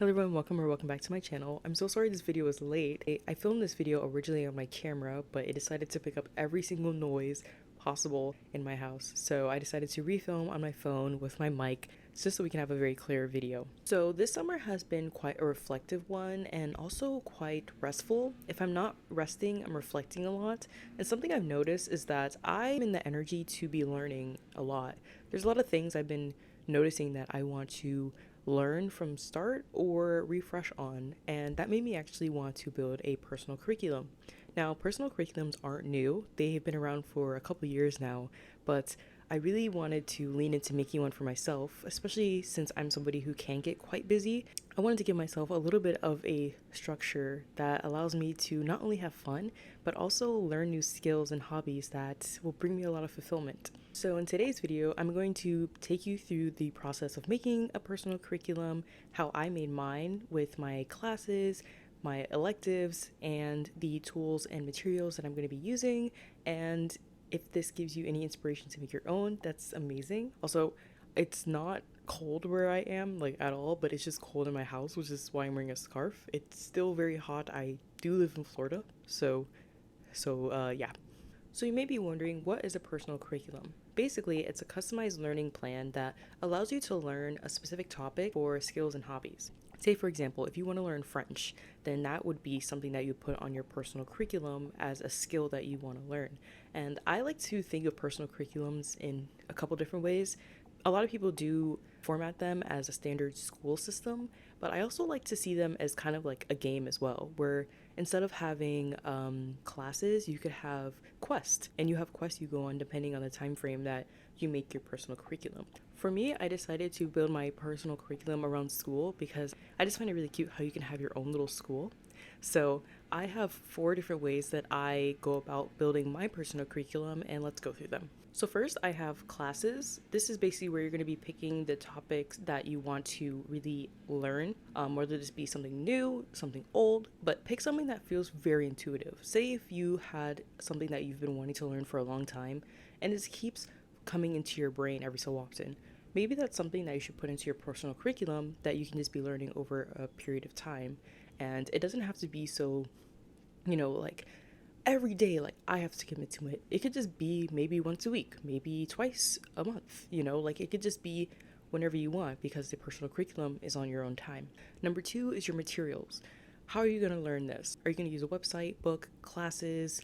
Hello everyone, welcome back to my channel. I'm so sorry this video is late. I filmed this video originally on my camera, but it decided to pick up every single noise possible in my house. So I decided to refilm on my phone with my mic just so we can have a very clear video. So this summer has been quite a reflective one and also quite restful. If I'm not resting, I'm reflecting a lot. And something I've noticed is that I'm in the energy to be learning a lot. There's a lot of things I've been noticing that I want to learn from start or refresh on, and that made me actually want to build a personal curriculum. Now, personal curriculums aren't new, they've been around for a couple years now, but I really wanted to lean into making one for myself, especially since I'm somebody who can get quite busy. I wanted to give myself a little bit of a structure that allows me to not only have fun, but also learn new skills and hobbies that will bring me a lot of fulfillment. So in today's video, I'm going to take you through the process of making a personal curriculum, how I made mine with my classes, my electives, and the tools and materials that I'm going to be using. And if this gives you any inspiration to make your own, that's amazing. Also, it's not cold where I am, like at all, but it's just cold in my house, which is why I'm wearing a scarf. It's still very hot. I do live in Florida, yeah. So you may be wondering, what is a personal curriculum? Basically, it's a customized learning plan that allows you to learn a specific topic for skills and hobbies. Say, for example, if you want to learn French, then that would be something that you put on your personal curriculum as a skill that you want to learn. And I like to think of personal curriculums in a couple different ways. A lot of people do format them as a standard school system, but I also like to see them as kind of like a game as well, where instead of having classes, you could have quests, and you have quests you go on depending on the time frame that you make your personal curriculum. For me, I decided to build my personal curriculum around school because I just find it really cute how you can have your own little school. So I have 4 different ways that I go about building my personal curriculum, and let's go through them. So first, I have classes. This is basically where you're going to be picking the topics that you want to really learn, whether this be something new, something old, but pick something that feels very intuitive. Say if you had something that you've been wanting to learn for a long time, and it keeps coming into your brain every so often. Maybe that's something that you should put into your personal curriculum that you can just be learning over a period of time. And it doesn't have to be so, like every day, like I have to commit to it. It could just be maybe once a week, maybe twice a month, like it could just be whenever you want because the personal curriculum is on your own time. Number 2 is your materials. How are you going to learn this? Are you going to use a website, book, classes,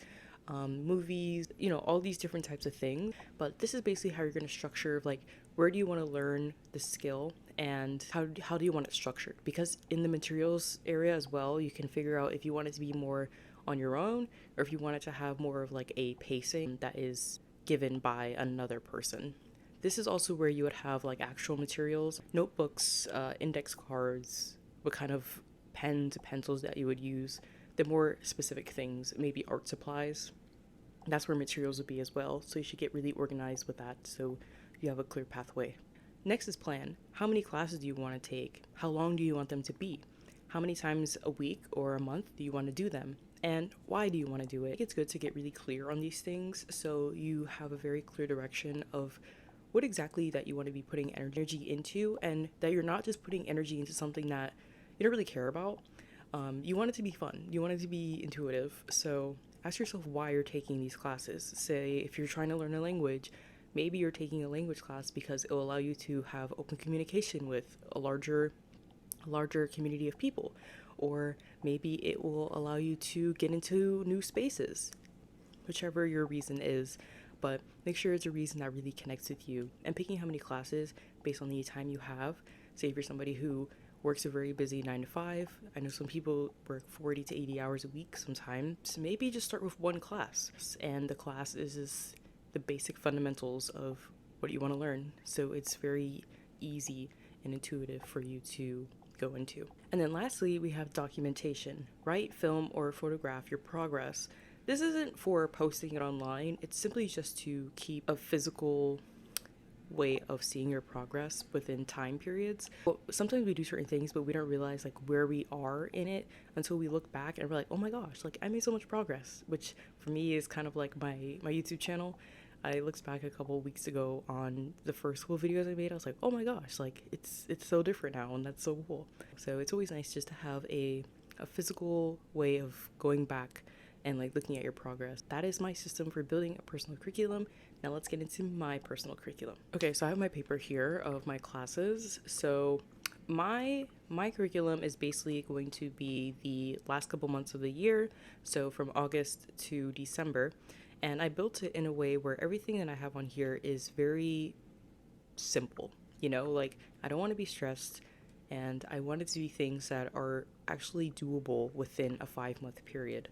movies, all these different types of things? But this is basically how you're going to structure, like, where do you want to learn the skill and how do you want it structured? Because in the materials area as well, you can figure out if you want it to be more on your own or if you want it to have more of like a pacing that is given by another person. This is also where you would have like actual materials, notebooks, index cards, what kind of pens, pencils that you would use, the more specific things, maybe art supplies. That's where materials would be as well. So you should get really organized with that so you have a clear pathway. Next is plan. How many classes do you want to take? How long do you want them to be? How many times a week or a month do you want to do them? And why do you want to do it? It's good to get really clear on these things so you have a very clear direction of what exactly that you want to be putting energy into, and that you're not just putting energy into something that you don't really care about. You want it to be fun. You want it to be intuitive. So ask yourself why you're taking these classes. Say if you're trying to learn a language, maybe you're taking a language class because it will allow you to have open communication with a larger community of people, or maybe it will allow you to get into new spaces, whichever your reason is. But make sure it's a reason that really connects with you, and picking how many classes based on the time you have. Say if you're somebody who works a very busy 9 to 5, I know some people work 40 to 80 hours a week sometimes, so maybe just start with one class, and the class is just the basic fundamentals of what you want to learn, so it's very easy and intuitive for you to go into. And then lastly, we have documentation. Write, film, or photograph your progress. This isn't for posting it online, it's simply just to keep a physical way of seeing your progress within time periods. Well, sometimes we do certain things, but we don't realize like where we are in it until we look back and we're like, oh my gosh, like I made so much progress, which for me is kind of like my YouTube channel. I looked back a couple weeks ago on the first school videos I made. I was like, oh my gosh, like it's so different now, and that's so cool. So it's always nice just to have a physical way of going back and like looking at your progress. That is my system for building a personal curriculum. Now let's get into my personal curriculum. Okay, so I have my paper here of my classes. So my curriculum is basically going to be the last couple months of the year, so from August to December, and I built it in a way where everything that I have on here is very simple. Like I don't want to be stressed, and I want it to be things that are actually doable within a 5-month period.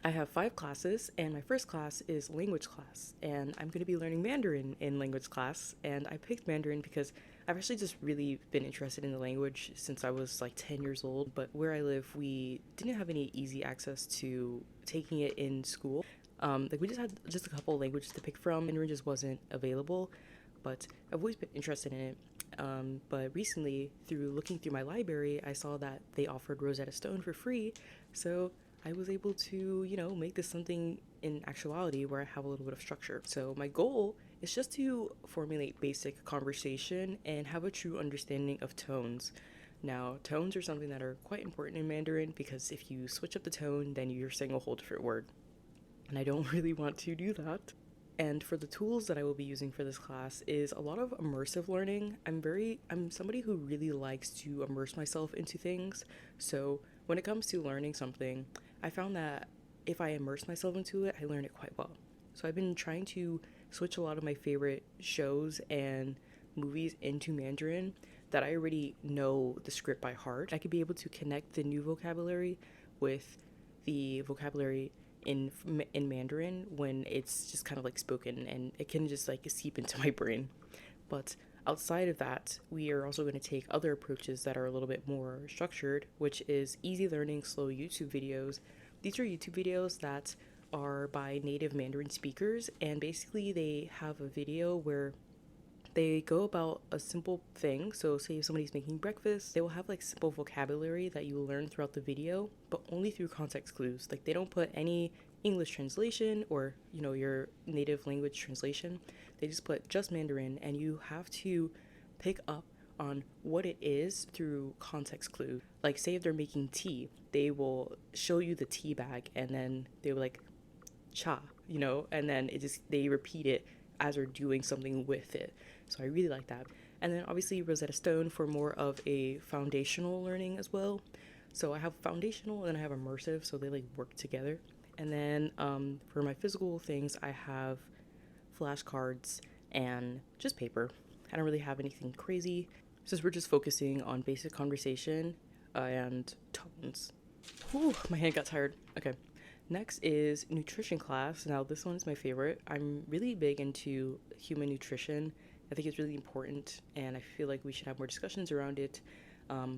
I have 5 classes, and my first class is language class, and I'm going to be learning Mandarin in language class. And I picked Mandarin because I've actually just really been interested in the language since I was like 10 years old. But where I live, we didn't have any easy access to taking it in school. Like we just had just a couple of languages to pick from, Mandarin just wasn't available. But I've always been interested in it. But recently, through looking through my library, I saw that they offered Rosetta Stone for free. So I was able to, make this something in actuality where I have a little bit of structure. So my goal is just to formulate basic conversation and have a true understanding of tones. Now, tones are something that are quite important in Mandarin because if you switch up the tone, then you're saying a whole different word. And I don't really want to do that. And for the tools that I will be using for this class is a lot of immersive learning. I'm somebody who really likes to immerse myself into things. So when it comes to learning something, I found that if I immerse myself into it, I learn it quite well. So I've been trying to switch a lot of my favorite shows and movies into Mandarin that I already know the script by heart. I could be able to connect the new vocabulary with the vocabulary in Mandarin when it's just kind of like spoken, and it can just like seep into my brain. But outside of that, we are also going to take other approaches that are a little bit more structured, which is easy learning slow YouTube videos. These are YouTube videos that are by native Mandarin speakers, and basically they have a video where they go about a simple thing. So say if somebody's making breakfast, they will have like simple vocabulary that you will learn throughout the video, but only through context clues. Like they don't put any English translation or, your native language translation. They just put just Mandarin, and you have to pick up on what it is through context clues. Like say if they're making tea, they will show you the tea bag, and then they will like cha, and then they repeat it as they're doing something with it. So I really like that. And then obviously Rosetta Stone for more of a foundational learning as well. So I have foundational and I have immersive, so they like work together. And then for my physical things, I have flashcards and just paper. I don't really have anything crazy, since we're just focusing on basic conversation and tones. Whew, my hand got tired. Okay. Next is nutrition class. Now this one is my favorite. I'm really big into human nutrition. I think it's really important, and I feel like we should have more discussions around it.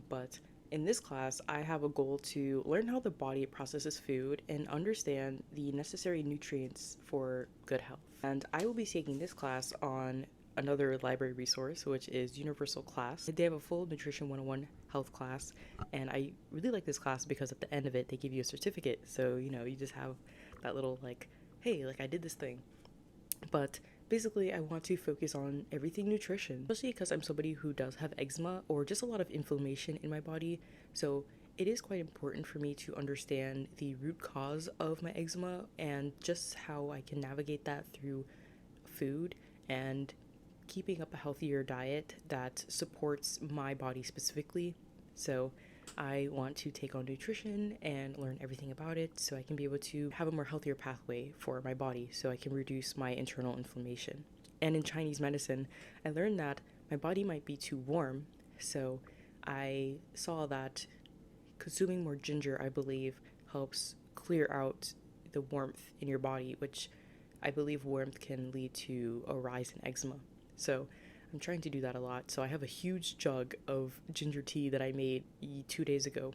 But in this class, I have a goal to learn how the body processes food and understand the necessary nutrients for good health. And I will be taking this class on another library resource, which is Universal Class. They have a full Nutrition 101 health class, and I really like this class because at the end of it, they give you a certificate. So, you just have that little like, hey, like I did this thing. But basically, I want to focus on everything nutrition, especially because I'm somebody who does have eczema or just a lot of inflammation in my body. So it is quite important for me to understand the root cause of my eczema and just how I can navigate that through food and keeping up a healthier diet that supports my body specifically. So I want to take on nutrition and learn everything about it so I can be able to have a more healthier pathway for my body so I can reduce my internal inflammation. And in Chinese medicine, I learned that my body might be too warm, so I saw that consuming more ginger, I believe, helps clear out the warmth in your body, which I believe warmth can lead to a rise in eczema. So I'm trying to do that a lot. So I have a huge jug of ginger tea that I made 2 days ago,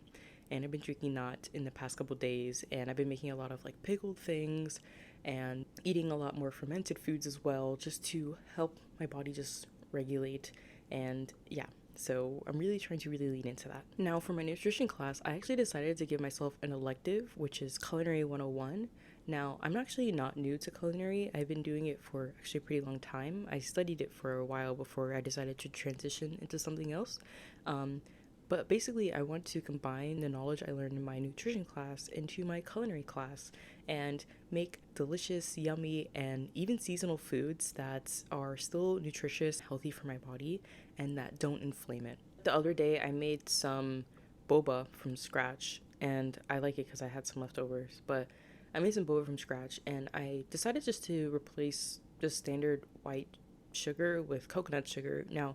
and I've been drinking that in the past couple days, and I've been making a lot of like pickled things and eating a lot more fermented foods as well, just to help my body just regulate. And yeah, so I'm really trying to really lean into that. Now for my nutrition class, I actually decided to give myself an elective, which is Culinary 101, Now, I'm actually not new to culinary. I've been doing it for actually a pretty long time. I studied it for a while before I decided to transition into something else. Um, but basically, I want to combine the knowledge I learned in my nutrition class into my culinary class and make delicious, yummy, and even seasonal foods that are still nutritious, healthy for my body, and that don't inflame it. The other day, I made some boba from scratch, and I like it because I had some leftovers. But I made some boba from scratch, and I decided just to replace just standard white sugar with coconut sugar. Now,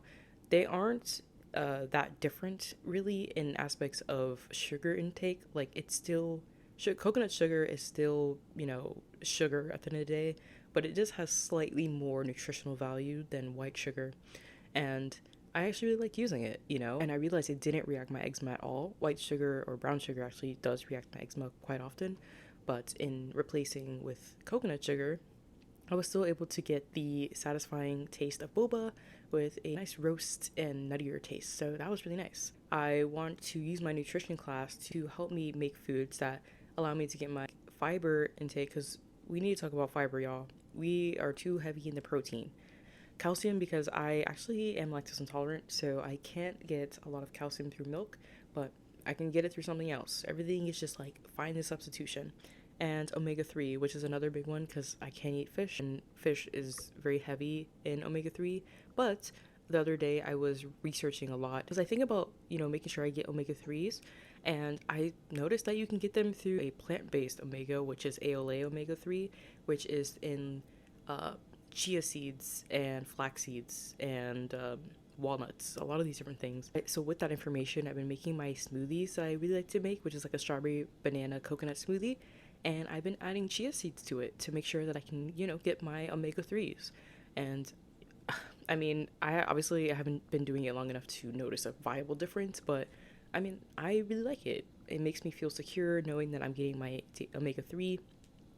they aren't that different really in aspects of sugar intake. Like, it's still coconut sugar is still, sugar at the end of the day, but it just has slightly more nutritional value than white sugar. And I actually really like using it, and I realized it didn't react my eczema at all. White sugar or brown sugar actually does react my eczema quite often, but in replacing with coconut sugar, I was still able to get the satisfying taste of boba with a nice roast and nuttier taste. So that was really nice. I want to use my nutrition class to help me make foods that allow me to get my fiber intake, because we need to talk about fiber, y'all. We are too heavy in the protein. Calcium, because I actually am lactose intolerant, so I can't get a lot of calcium through milk, but I can get it through something else. Everything is just like find the substitution. And omega-3, which is another big one because I can't eat fish, and fish is very heavy in omega-3. But the other day I was researching a lot because I think about, making sure I get omega-3s, and I noticed that you can get them through a plant-based omega, which is AOA omega-3, which is in chia seeds and flax seeds and walnuts, a lot of these different things. So with that information, I've been making my smoothies that I really like to make, which is like a strawberry banana coconut smoothie, and I've been adding chia seeds to it to make sure that I can, get my omega-3s. And I mean, I haven't been doing it long enough to notice a viable difference, but I mean, I really like it. It makes me feel secure knowing that I'm getting my omega-3,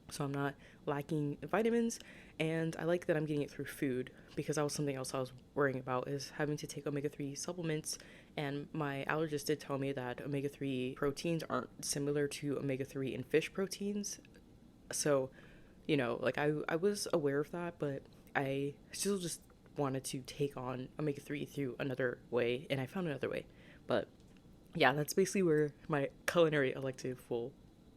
so I'm not lacking vitamins, and I like that I'm getting it through food, because that was something else I was worrying about, is having to take omega-3 supplements, and my allergist did tell me that omega-3 proteins aren't similar to omega-3 in fish proteins. So, I was aware of that, but I still just wanted to take on omega-3 through another way, and I found another way. But yeah, that's basically where my culinary elective will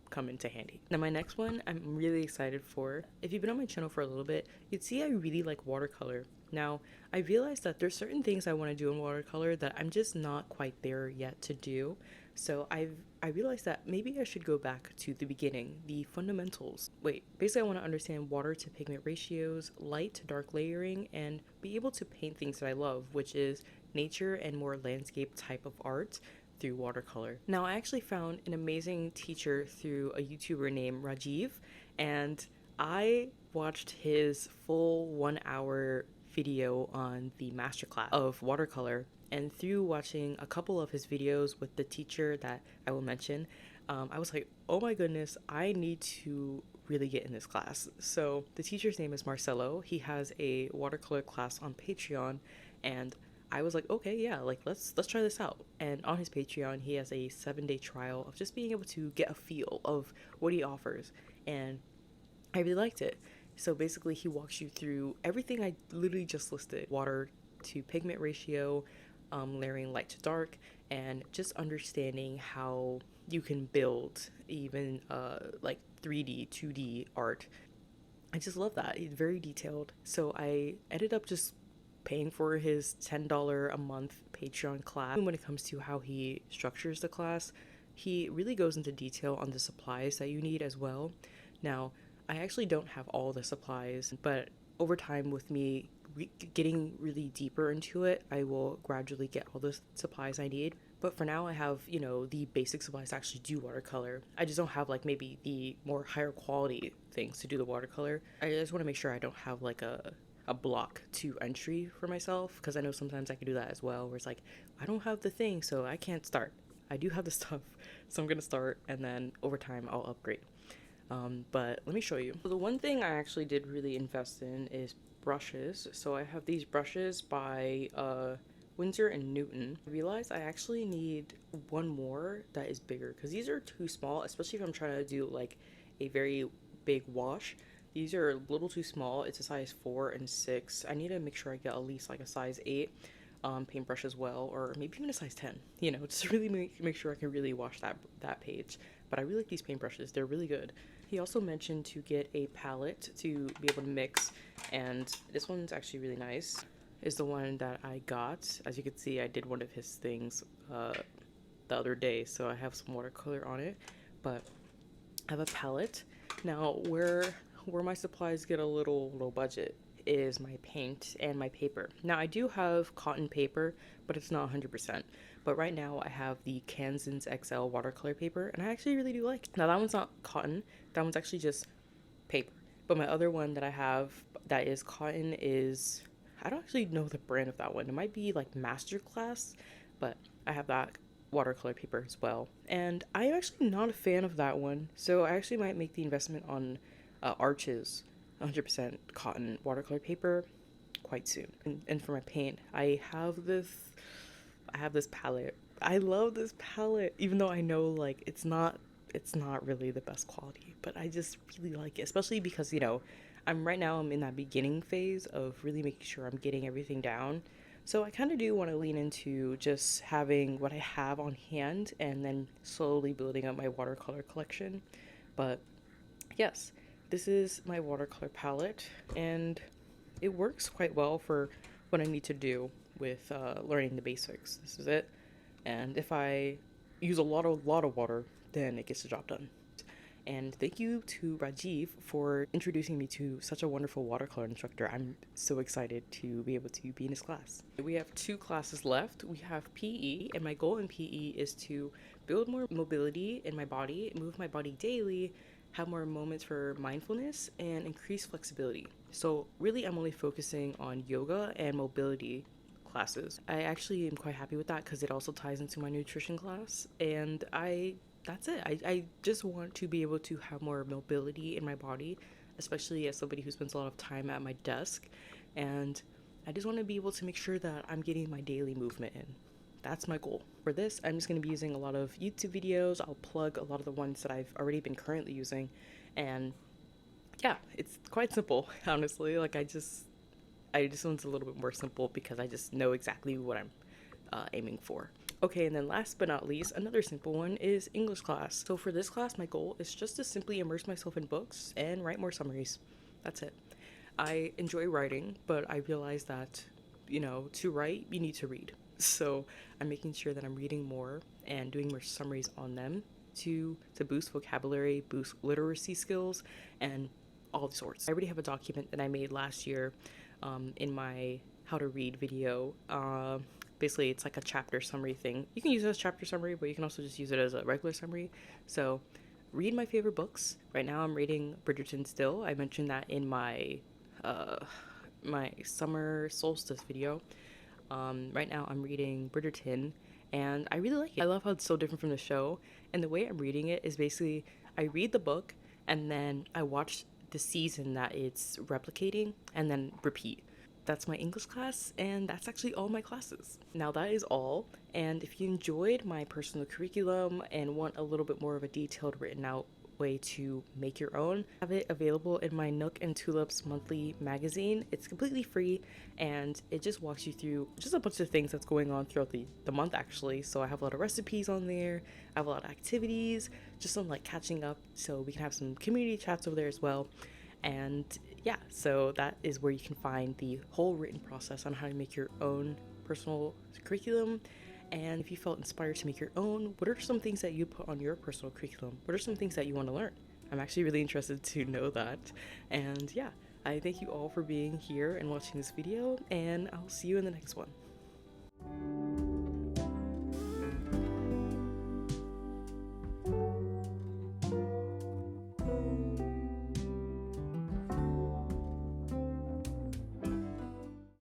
come into handy. Now, my next one I'm really excited for. If you've been on my channel for a little bit, you'd see I really like watercolor. Now, I realized that there's certain things I want to do in watercolor that I'm just not quite there yet to do. So I realized that maybe I should go back to the beginning, the fundamentals. Basically I want to understand water to pigment ratios, light to dark layering, and be able to paint things that I love, which is nature and more landscape type of art through watercolor. Now, I actually found an amazing teacher through a YouTuber named Rajiv, and I watched his full 1 hour video on the masterclass of watercolor. And through watching a couple of his videos with the teacher that I will mention, I was like, oh my goodness, I need to really get in this class. So the teacher's name is Marcelo. He has a watercolor class on Patreon, and I was like, okay, yeah, like let's try this out. And on his Patreon, he has a 7-day trial of just being able to get a feel of what he offers, and I really liked it. So basically, he walks you through everything I literally just listed: water to pigment ratio, layering light to dark, and just understanding how you can build even like 3D, 2D art. I just love that. It's very detailed. So I ended up just paying for his $10 a month Patreon class. When it comes to how he structures the class, he really goes into detail on the supplies that you need as well. Now, I actually don't have all the supplies, but over time, with me getting really deeper into it, I will gradually get all the supplies I need. But for now, I have, the basic supplies to actually do watercolor. I just don't have like maybe the more higher quality things to do the watercolor. I just want to make sure I don't have like a block to entry for myself, because I know sometimes I can do that as well, where it's like, I don't have the thing, so I can't start. I do have the stuff, so I'm gonna start, and then over time I'll upgrade. But let me show you. So the one thing I actually did really invest in is brushes. So I have these brushes by Winsor and Newton. I realized I actually need one more that is bigger, because these are too small, especially if I'm trying to do like a very big wash. These are a little too small. It's a size 4 and 6. I need to make sure I get at least like a size 8 paintbrush as well, or maybe even a size 10, you know, just really make sure I can really wash that page. But I really like these paintbrushes. They're really good. He also mentioned to get a palette to be able to mix, and this one's actually really nice. Is the one that I got. As you can see, I did one of his things the other day, so I have some watercolor on it. But I have a palette. Now, where my supplies get a little low budget is my paint and my paper. Now, I do have cotton paper, but it's not 100%. But right now, I have the Canzon's XL watercolor paper, and I actually really do like it. Now, that one's not cotton. That one's actually just paper. But my other one that I have that is cotton is, I don't actually know the brand of that one. It might be like Masterclass, but I have that watercolor paper as well. And I'm actually not a fan of that one, so I actually might make the investment on Arches 100% cotton watercolor paper quite soon. And for my paint, I have this palette. I love this palette, even though I know like it's not really the best quality, but I just really like it, especially because, you know, I'm in that beginning phase of really making sure I'm getting everything down. So I kind of do want to lean into just having what I have on hand and then slowly building up my watercolor collection. But yes, this is my watercolor palette, and it works quite well for what I need to do with learning the basics. This is it. And if I use a lot of water, then it gets the job done. And thank you to Rajiv for introducing me to such a wonderful watercolor instructor. I'm so excited to be able to be in his class. We have 2 classes left. We have PE, and my goal in PE is to build more mobility in my body, move my body daily, have more moments for mindfulness, and increase flexibility. So really, I'm only focusing on yoga and mobility classes. I actually am quite happy with that because it also ties into my nutrition class, and that's it. I just want to be able to have more mobility in my body, especially as somebody who spends a lot of time at my desk. And I just want to be able to make sure that I'm getting my daily movement in. That's my goal. For this, I'm just going to be using a lot of YouTube videos. I'll plug a lot of the ones that I've already been currently using. And yeah, it's quite simple, honestly. Like I just one's a little bit more simple because I just know exactly what I'm aiming for. Okay, and then last but not least, another simple one is English class. So for this class, my goal is just to simply immerse myself in books and write more summaries. That's it. I enjoy writing, but I realize that, you know, to write, you need to read. So I'm making sure that I'm reading more and doing more summaries on them to boost vocabulary, boost literacy skills, and all sorts. I already have a document that I made last year in my how to read video. Basically, it's like a chapter summary thing. You can use it as chapter summary, but you can also just use it as a regular summary. So read my favorite books. Right now I'm reading Bridgerton still. I mentioned that in my my summer solstice video. Right now I'm reading Bridgerton, and I really like it. I love how it's so different from the show, and the way I'm reading it is basically I read the book and then I watch the season that it's replicating and then repeat. That's my English class, and that's actually all my classes. Now that is all, and if you enjoyed my personal curriculum and want a little bit more of a detailed written out way to make your own, I have it available in my Nook and Tulips monthly magazine. It's completely free, and it just walks you through just a bunch of things that's going on throughout the month actually. So I have a lot of recipes on there, I have a lot of activities, just some like catching up, so we can have some community chats over there as well. And yeah, so that is where you can find the whole written process on how to make your own personal curriculum. And if you felt inspired to make your own, what are some things that you put on your personal curriculum? What are some things that you want to learn? I'm actually really interested to know that. And yeah, I thank you all for being here and watching this video, and I'll see you in the next one.